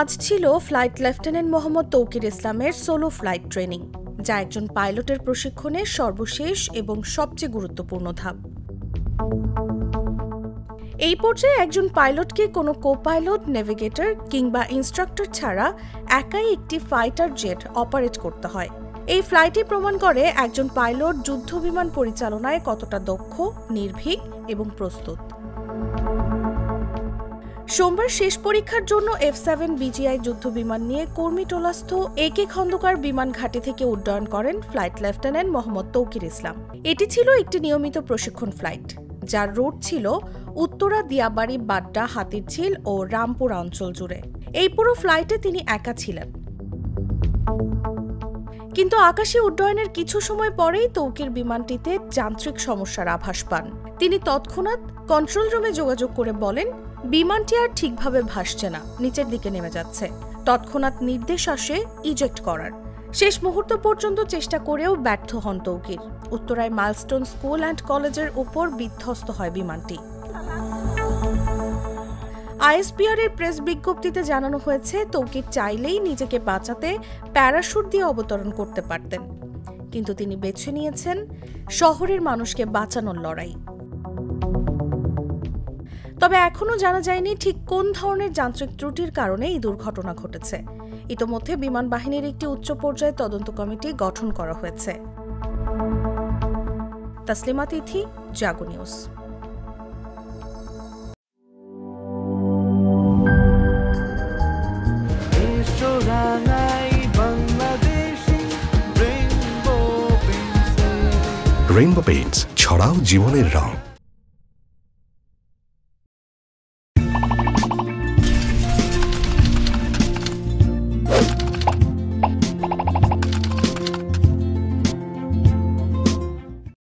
আজ ছিল flight lieutenant Mohammad Tauqir ইসলামের সোলো ফ্লাইট ট্রেনিং, যা একজন পাইলটের প্রশিক্ষণের সর্বশেষ এবং সবচেয়ে গুরুত্বপূর্ণ ধাপ। এই পর্যায়ে একজন পাইলটকে কোনো কো-পাইলট, নেভিগেটর কিংবা ইনস্ট্রাক্টর ছাড়া একাই একটি ফাইটার জেট অপারেট করতে হয়। এই ফ্লাইটই প্রমাণ করে একজন পাইলট যুদ্ধবিমান পরিচালনায় কতটা দক্ষ, নির্ভীক এবং প্রস্তুত। সোমবার শেষ পরীক্ষার জন্য F-7 BGI যুদ্ধবিমান নিয়ে কর্মীটোলাস্থ AK খন্দকার বিমান ঘাঁটি থেকে উড্ডয়ন করেন ফ্লাইট লেফটেন্যান্ট মোহাম্মদ তৌকির ইসলাম। এটি ছিল একটি নিয়মিত প্রশিক্ষণ ফ্লাইট, যার রুট ছিল উত্তরা, দিয়াবাড়ি, বাড্ডা, হাতিরঝিল ও রামপুর অঞ্চল জুড়ে। এই পুরো ফ্লাইটে তিনি একা ছিলেন। কিন্তু আকাশে উড্ডয়নের কিছু সময় পরেই তৌকির বিমানটিতে যান্ত্রিক সমস্যার আভাস পান। তিনি তৎক্ষণাৎ কন্ট্রোল রুমে যোগাযোগ করে বলেন, বিমানটি আর ঠিকভাবে ভাসছে না, নিচের দিকে নেমে যাচ্ছে। তৎক্ষণাৎ নির্দেশ আসে ইজেক্ট করার। শেষ মুহূর্ত পর্যন্ত চেষ্টা করেও ব্যর্থ হন তৌকির। উত্তরায় মাইলস্টোন স্কুল অ্যান্ড কলেজের উপর বিধ্বস্ত হয় বিমানটি। ISPR এর প্রেস বিজ্ঞপ্তিতে জানানো হয়েছে, তৌকির চাইলেই নিজেকে বাঁচাতে প্যারাশুট দিয়ে অবতরণ করতে পারতেন, কিন্তু তিনি বেছে নিয়েছেন শহরের মানুষকে বাঁচানোর লড়াই। তবে এখনও জানা যায়নি ঠিক কোন ধরনের যান্ত্রিক ত্রুটির কারণে এই দুর্ঘটনা ঘটেছে। ইতোমধ্যে বিমান বাহিনীর একটি উচ্চ পর্যায়ে তদন্ত কমিটি গঠন করা হয়েছে। তাসলিমা তিথি, জাগো নিউজ। রেইনবো পেইন্টস, ছড়াও জীবনের রং।